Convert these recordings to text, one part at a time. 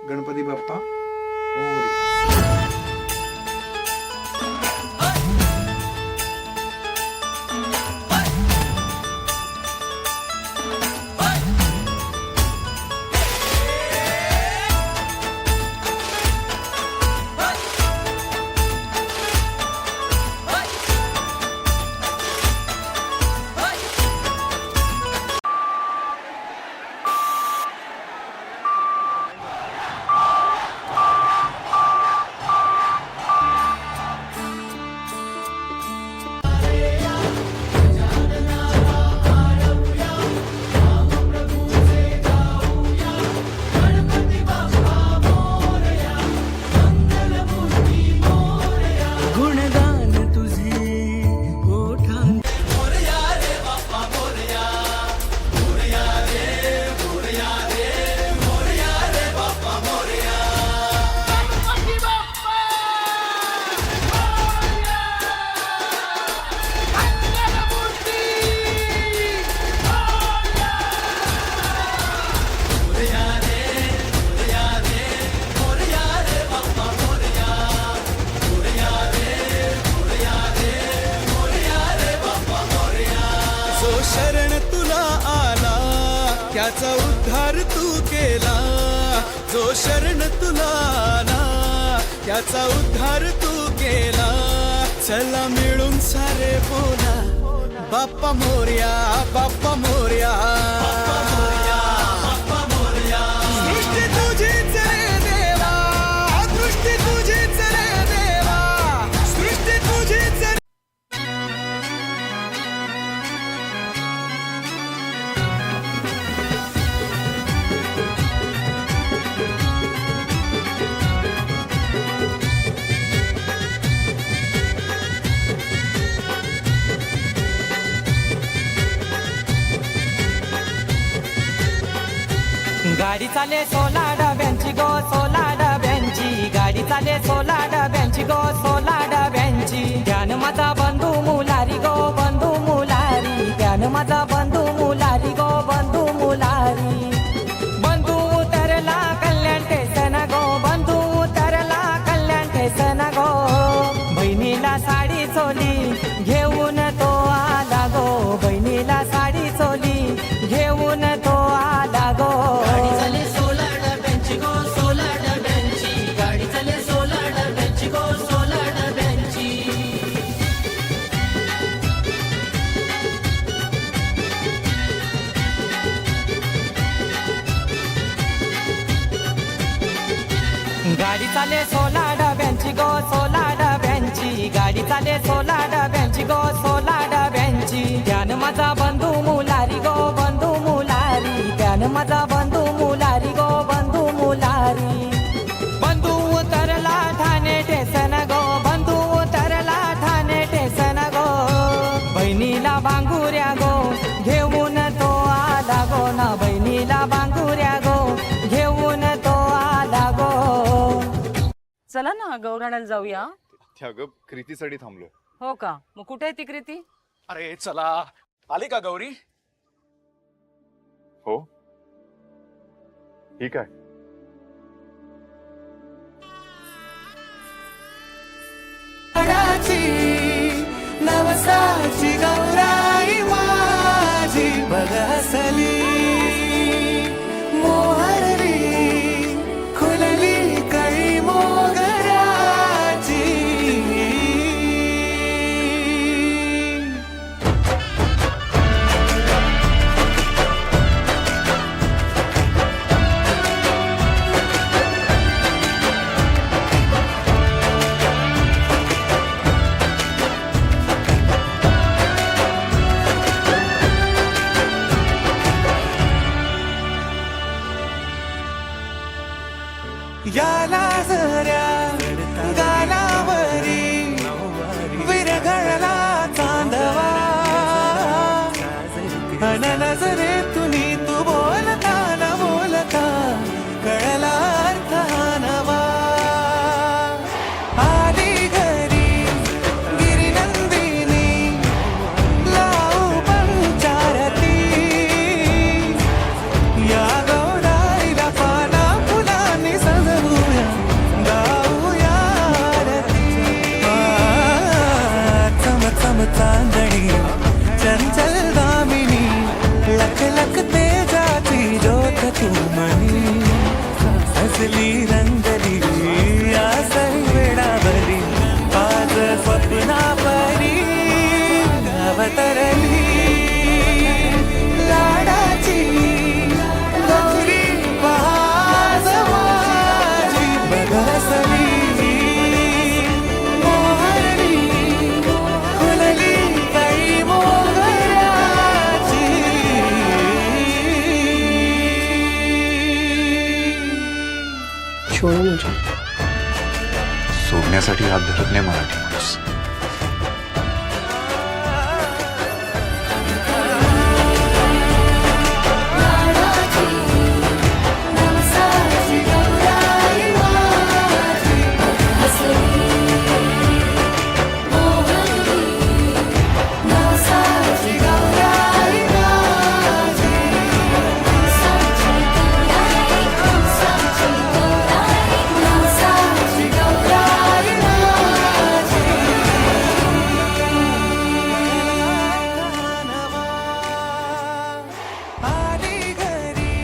गणपती बाप्पा मोरया. त्याचा उद्धार तू केला, जो शरण तुला आला त्याचा उद्धार तू केला. चला मिळून सारे बोला बाप्पा मोरया, बाप्पा मोरया, बाप्पा मोरया, बाप्पा मोरया. सृष्टी तुझीच रे देवा, दृष्टी तुझीच रे देवा, सृष्टी तुझीच रे. गाडी चाले 16 डब्यांची गो, 16 डब्यांची गाडी चाले 16 डब्यांची गो, 16 डब्यांची. ध्यान माझा बंधू मुलारी गो, बंधू मुलारी, ध्यान माझा बंधू मुलारी गो, बंधू मुलारी. बंधू उतरला कल्याण टेसन गो, बंधू उतरला कल्याण टेसन गो. बहिणीला साडी चोली घेऊन तो आला गो, बहिणीला साडी चोली घेऊन तो आला गो. गाडी चाले 16 डब्यांची गो, 16 डब्यांची गाडी चाले 16 डब्यांची गो, 16 डब्यांची. ध्यान माझा बंधू मुलारी गो, बंधू मुलारी, ध्यान माझा बंधू मुलारी गो, बंधू मुलारी. बंधू उतरला ठाणे टेसन गो, बंधू उतरला ठाणे टेसन गो. बहिणीला बांगुऱ्या गो घेऊन तो आला गो ना, बहिणीला बांगुऱ्या गो घेऊन तो आला गो. चला ना गौराण्याला जाऊया. अगं कृतीसाठी थांबलो. हो का? मग कुठे आहे ती कृती? अरे चला, आली का गौरी? हो ठीक आहे. नवसाची गौराई माझी बघसली, मोहरली खुलली कळी मोगराची. याला जऱ्या गालावरी विरघळला चांदवा, अन नजरे तुनी तू बोलता न बोलता कळला अर्थ नवा. आली घरी गिरिनंदिनी लावू पंचारती, या गौडाईला पाना फुलांनी सजली रंगली या वेळावरी आज स्वप्ना परी अवतरली लाडाची गौरी आज माझी बरसली मोहरली फुलली काही मोगऱ्याची छोड़ो मुझे. सोडण्यासाठी हात धरत नाही मराठी माणूस. आली घरी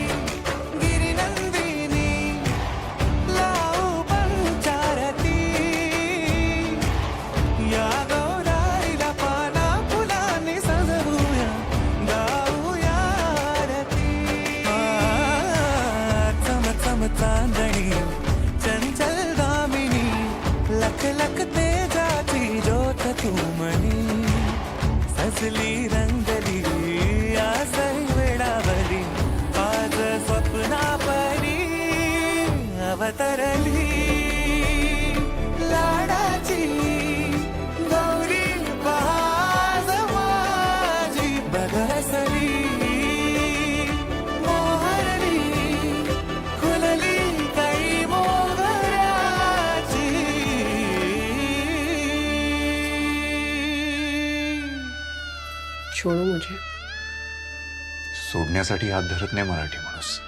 गिरिनंदिनी लावू पंचारती या गौराईला पाना फुलांनी सजवूया गाऊया आरती चम चम चांदणी चंचल दामिनी लख लख तेजाची ज्योत तू मनी सजली रंगली या वेळावरी आज स्वप्ना परी अवतरली लाडाची गौरी आज माझी बरसली मोहरली फुलली काही मोगऱ्याची छोड़ो मुझे. सोडण्यासाठी हात धरत नाही मराठी माणूस.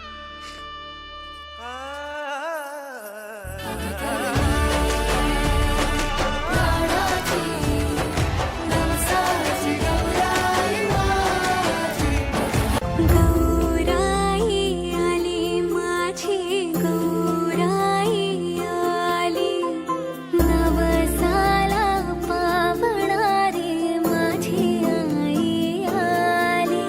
गौराई आली माझी गौराई आली नवसाला पावणारी माझी आई आली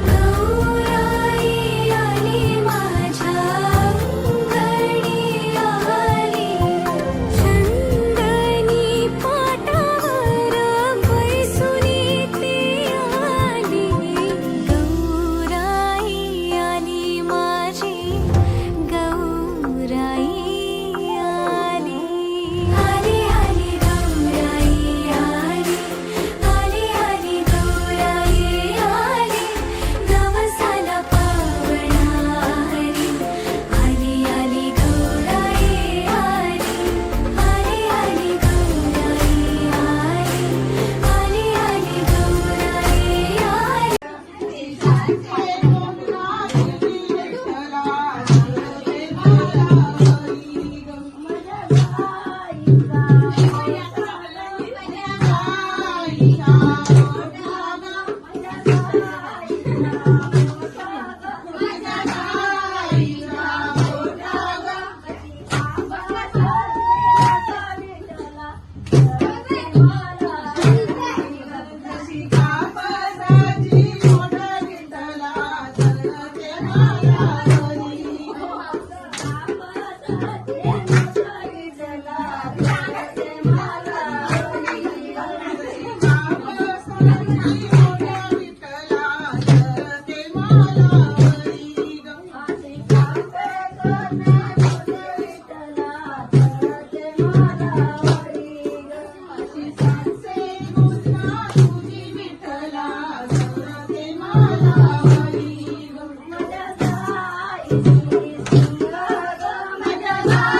गौराई आली माझ्या अंगणी आली चंदनी पाटावर बैसुनी ती आली गौराई आली माझी गौराई आली आली आली गौराई आली आली आली गौराई आली नवसाला पावणारी आली आली गौराई आली आली आली गौराई आली आली आली गौराई आली माझ्या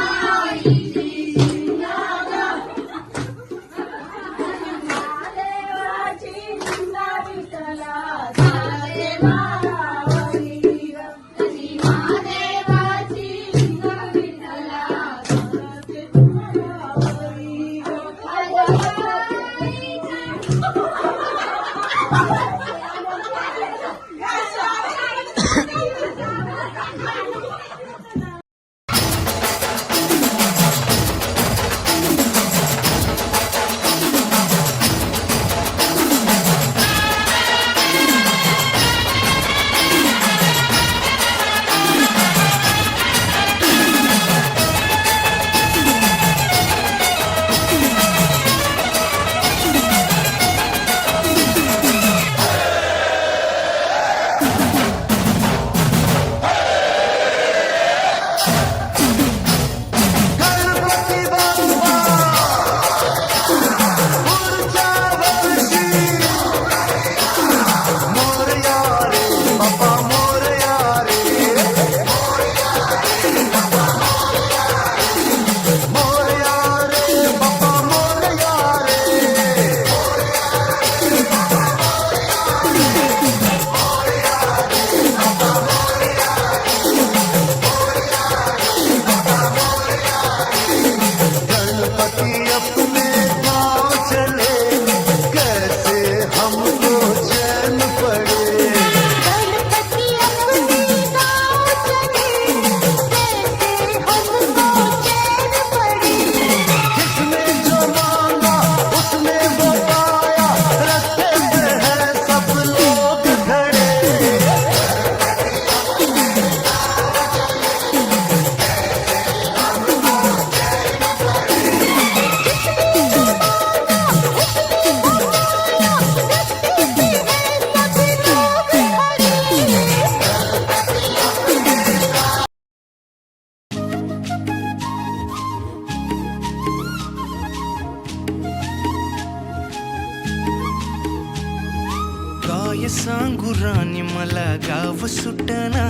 काय सांगू राणी मला गाव सुटना,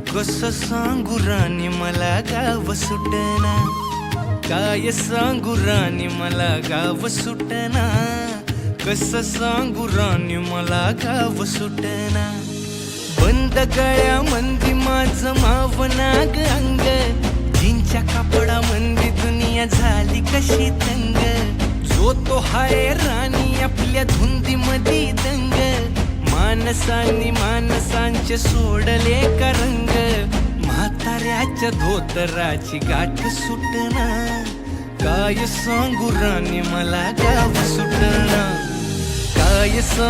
कसं सांगू राणी मला गाव सुटना, काय सांगू राणी मला गाव सुटना, कसं सांगू राणी मला गाव सुटना. बंद गळ्यामंदी माझं मावनाग अंग, जीनच्या कापडामंदी दुनिया झाली कशी तंग. जो तो हाय राणी आपल्या धुंदीमधी दंग, माणसांनी माणसांचे सोडले का रंग. म्हाताऱ्याच्या धोतराची गाठ सुटना, काय सांगू राणी मला गाव सुटना, काय सांगू